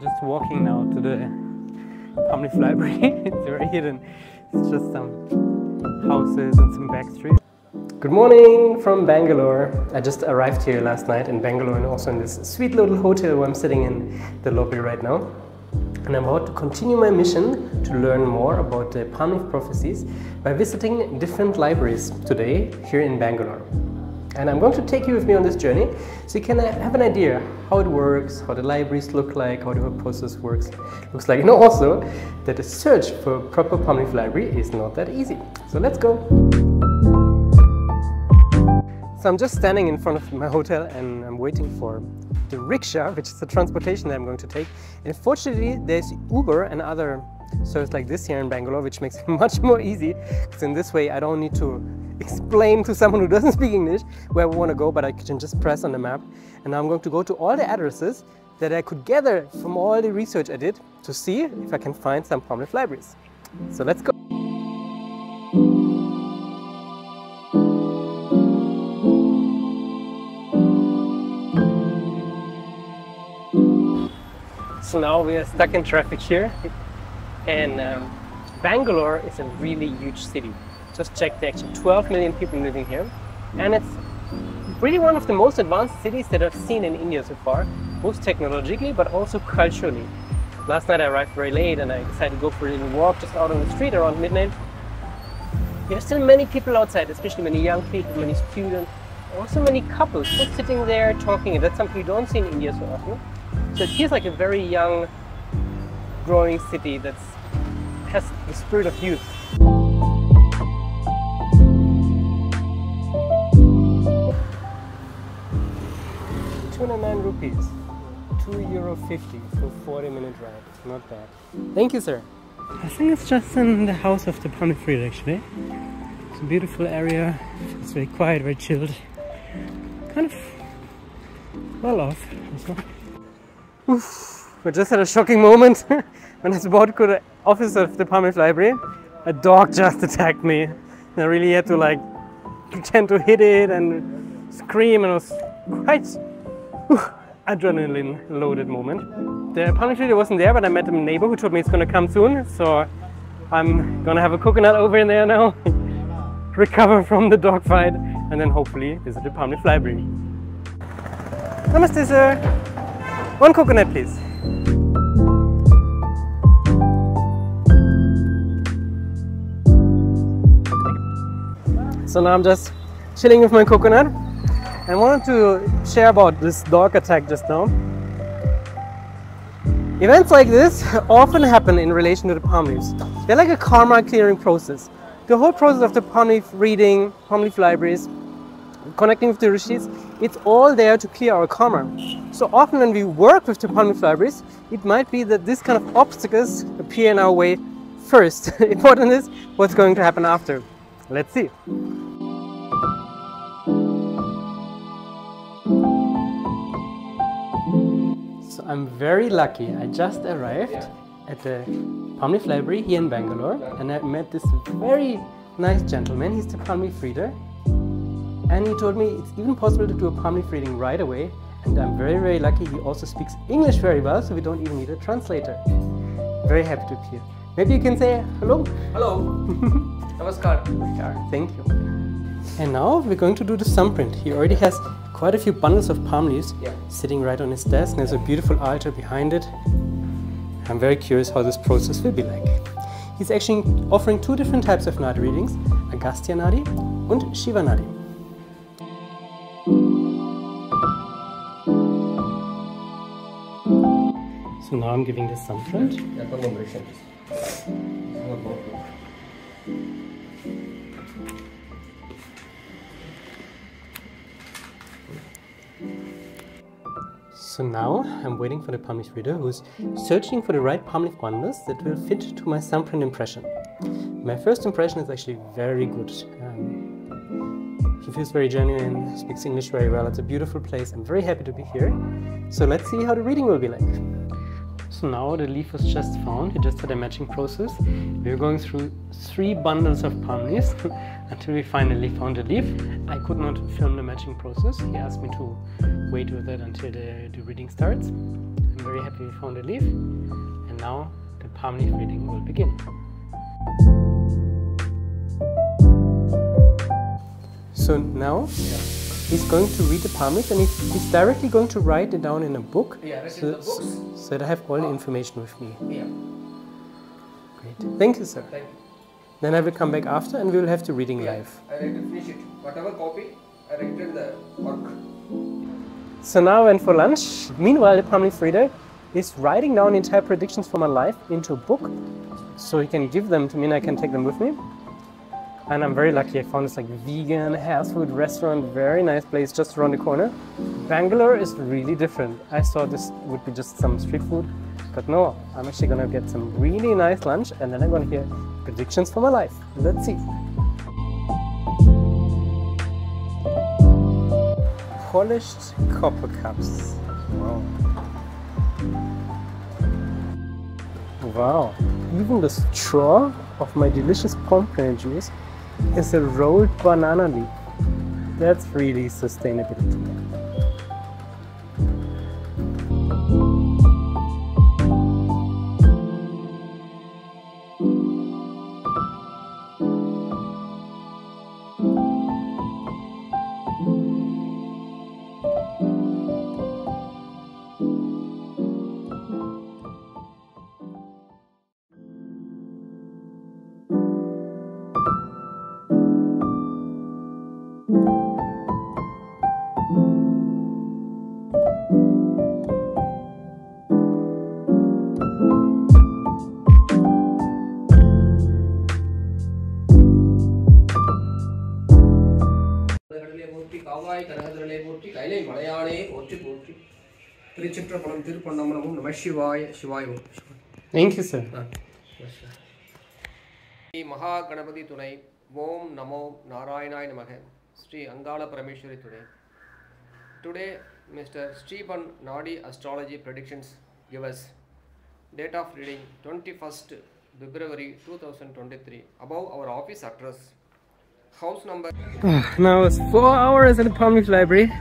just walking now to the Palm Leaf Library. It's very hidden. It's just some houses and some back streets. Good morning from Bangalore. I just arrived here last night in Bangalore and also in this sweet little hotel where I'm sitting in the lobby right now. And I'm about to continue my mission to learn more about the Palm Leaf prophecies by visiting different libraries today here in Bangalore. And I'm going to take you with me on this journey so you can have an idea how it works, how the libraries look like, how the whole process looks like, and also that the search for a proper Palm Leaf library is not that easy. So let's go! So I'm just standing in front of my hotel and I'm waiting for the rickshaw, which is the transportation that I'm going to take. And fortunately there's Uber and other services like this here in Bangalore, which makes it much more easy, because in this way I don't need to explain to someone who doesn't speak English where I want to go, but I can just press on the map. And now I'm going to go to all the addresses that I could gather from all the research I did to see if I can find some Palm Leaf libraries. So let's go! So now we are stuck in traffic here, and Bangalore is a really huge city. Just checked, there are actually 12 million people living here, and it's really one of the most advanced cities that I've seen in India so far, both technologically but also culturally. Last night I arrived very late and I decided to go for a little walk just out on the street around midnight. There are still many people outside, especially many young people, many students, also many couples just sitting there talking, and that's something you don't see in India so often. So it feels like a very young, growing city that has the spirit of youth. 209 rupees, €2.50 for a 40-minute ride. Not bad. Thank you, sir. I think it's just in the house of the Palm Leaf reader, actually. It's a beautiful area. It's very quiet, very chilled. Kind of well off. We just had a shocking moment when I was about to go to the office of the Palm Leaf Library. A dog just attacked me. And I really had to pretend to hit it and scream, and it was quite adrenaline loaded moment. The Palm Leaf reader wasn't there, but I met a neighbor who told me it's going to come soon. So I'm going to have a coconut over in there now, recover from the dog fight, and then hopefully visit the Palm Leaf Library. Namaste, sir. One coconut, please. So now I'm just chilling with my coconut. I wanted to share about this dog attack just now. Events like this often happen in relation to the palm leaves. They're like a karma clearing process. The whole process of the palm leaf reading, palm leaf libraries, connecting with the rishis, it's all there to clear our karma. So often when we work with the Palm Leaf libraries, it might be that this kind of obstacles appear in our way first. Important is what's going to happen after. Let's see. So I'm very lucky. I just arrived at the Palm Leaf Library here in Bangalore, and I met this very nice gentleman. He's the Palm Leaf reader. And he told me it's even possible to do a palm leaf reading right away. And I'm very, very lucky. He also speaks English very well, so we don't even need a translator. Very happy to be here. Maybe you can say hello? Hello. Namaskar. Namaskar. Thank you. And now we're going to do the thumbprint. He already has quite a few bundles of palm leaves sitting right on his desk. And there's a beautiful altar behind it. I'm very curious how this process will be like. He's actually offering two different types of Nadi readings, Agastya Nadi and Shiva Nadi. So now I'm giving this thumbprint. So now I'm waiting for the palm leaf reader who's searching for the right palm leaf bundles that will fit to my thumbprint impression. My first impression is actually very good. He feels very genuine, speaks English very well. It's a beautiful place. I'm very happy to be here. So let's see how the reading will be like. So now the leaf was just found. He just had a matching process. We're going through 3 bundles of palm leaves until we finally found a leaf. I could not film the matching process. He asked me to wait with it until the reading starts. I'm I'm very happy we found a leaf. And now the palm leaf reading will begin. So now he's going to read the palm leaf, and he's directly going to write it down in a book. Yeah, so, in the books. So that I have all the information with me. Yeah. Great. Thank you, sir. Thank you. Then I will come back after and we will have the reading Yeah, live. I like to finish it. Whatever copy, I written the work. So now I went for lunch. Meanwhile, the palm leaf reader is writing down entire predictions for my life into a book, so he can give them to me and I can take them with me. And I'm very lucky. I found this like vegan health food restaurant, very nice place just around the corner. Bangalore is really different. I thought this would be just some street food, but no, I'm actually gonna get some really nice lunch and then I'm gonna hear predictions for my life. Let's see. Polished copper cups. Wow. Wow. Even the straw of my delicious pomegranate juice is a rolled banana leaf. That's really sustainability. Thank you, sir. Mahaganapati Tunai, Om Namo Narayana Namaha, Sri Angala Parameshwari Tunai. Today, Mr. Stephan Nadi-Astrology predictions give us date of reading 21st February 2023, above our office address, house number. Now it's 4 hours at the Palm Leaf Library.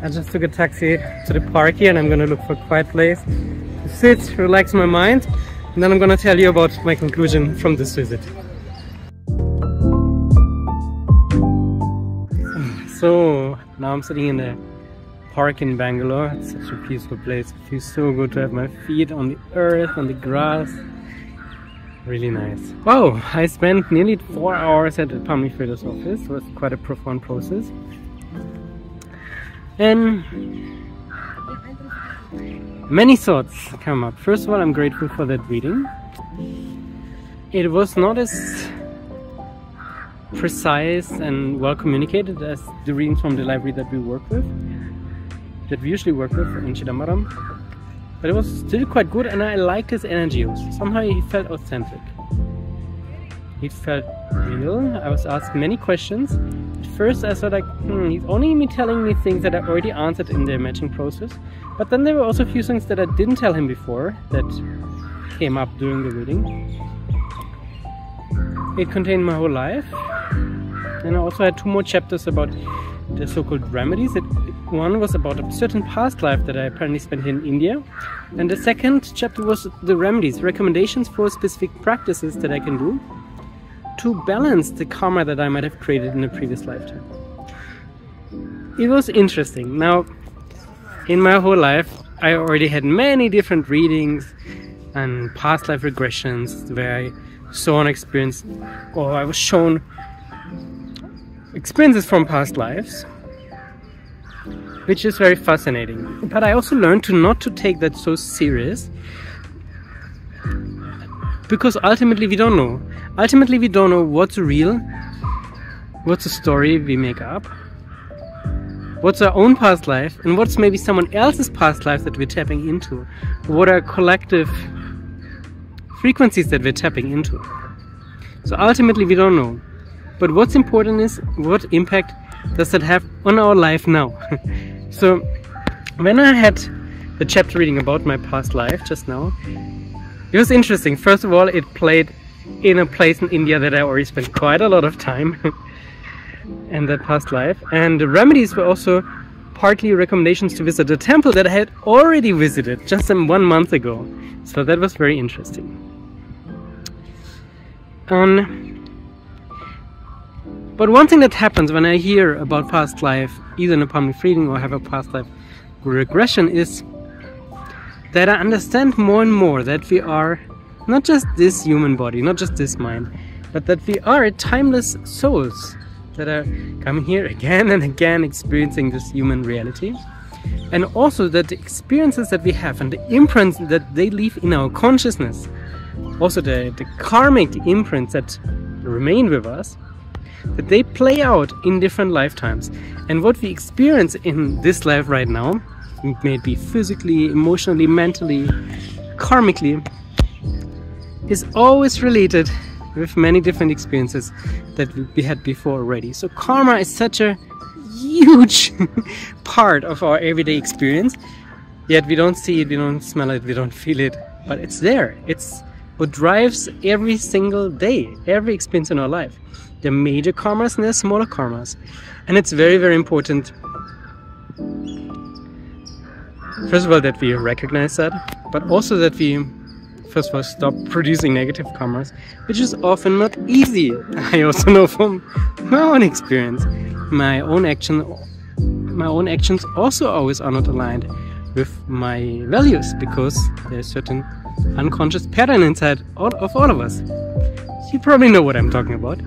I just took a taxi to the park here and I'm gonna look for a quiet place to sit, relax my mind, and then I'm gonna tell you about my conclusion from this visit. So now I'm sitting in the park in Bangalore. It's such a peaceful place. It feels so good to have my feet on the earth, on the grass. Really nice. Wow, I spent nearly 4 hours at the Palm Leaf Reader's office. It was quite a profound process. And many thoughts come up. First of all, I'm grateful for that reading. It was not as precise and well communicated as the readings from the library that we work with, that we usually work with in Chidambaram. But it was still quite good and I liked his energy. Somehow he felt authentic. He felt real. I was asked many questions. At first I thought like, he's only telling me things that I already answered in the matching process. But then there were also a few things that I didn't tell him before that came up during the reading. It contained my whole life. And I also had 2 more chapters about the so-called remedies. One was about a certain past life that I apparently spent in India. And the second chapter was the remedies, recommendations for specific practices that I can do to balance the karma that I might have created in a previous lifetime. It was interesting. Now, in my whole life, I already had many different readings and past life regressions where I saw an experience, or I was shown experiences from past lives, which is very fascinating. But I also learned to not to take that so serious, because ultimately we don't know. Ultimately we don't know what's real, what's a story we make up, what's our own past life, and what's maybe someone else's past life that we're tapping into. What are collective frequencies that we're tapping into. So ultimately we don't know. But what's important is what impact does that have on our life now. So when I had the chapter reading about my past life just now, it was interesting. First of all, it played in a place in India that I already spent quite a lot of time in that past life. And the remedies were also partly recommendations to visit a temple that I had already visited just 1 month ago. So that was very interesting. But one thing that happens when I hear about past life, either in a palm leaf reading or have a past life regression, is that I understand more and more that we are not just this human body, not just this mind, but that we are timeless souls that are coming here again and again experiencing this human reality. And also that the experiences that we have and the imprints that they leave in our consciousness, also the karmic imprints that remain with us, that they play out in different lifetimes. And what we experience in this life right now, it may be physically, emotionally, mentally, karmically, is always related with many different experiences that we had before already. So karma is such a huge part of our everyday experience, yet we don't see it, we don't smell it, we don't feel it, but it's there. It's what drives every single day, every experience in our life. There are major karmas and there are smaller karmas. And it's very, very important, first of all, that we recognize that, but also that we, first of all, stop producing negative karmas, which is often not easy. I also know from my own experience. My own actions also always are not aligned with my values, because there's certain unconscious pattern inside of all of us. You probably know what I'm talking about.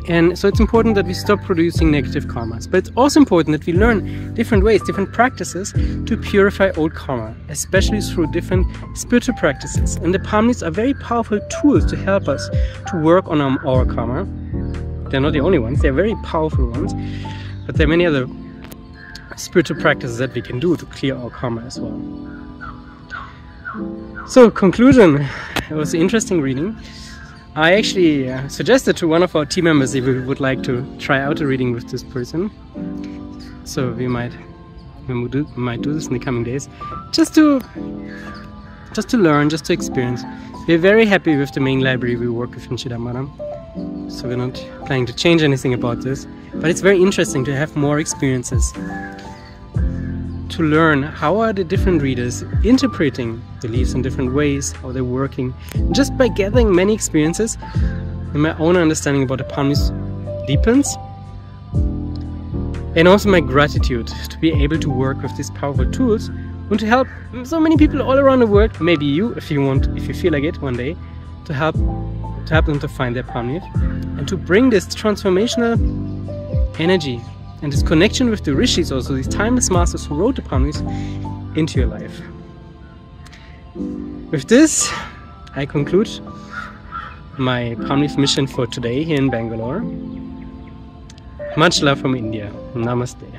And so it's important that we stop producing negative karmas. But it's also important that we learn different ways, different practices to purify old karma, especially through different spiritual practices. And the palm leaves are very powerful tools to help us to work on our karma. They're not the only ones, they're very powerful ones. But there are many other spiritual practices that we can do to clear our karma as well. So, conclusion. It was an interesting reading. I actually suggested to one of our team members if we would like to try out a reading with this person. So we might do this in the coming days, just to learn, just to experience. We're very happy with the main library we work with in Chidambaram, so we're not planning to change anything about this. But it's very interesting to have more experiences, to learn how are the different readers interpreting the leaves in different ways, how they're working. And just by gathering many experiences, and my own understanding about the palm leaves deepens, and also my gratitude to be able to work with these powerful tools and to help so many people all around the world, maybe you if you feel like it one day, to help them to find their palm leaf and to bring this transformational energy and this connection with the rishis, also these timeless masters who wrote the palm leaves, into your life. With this, I conclude my palm leaf mission for today here in Bangalore. Much love from India. Namaste.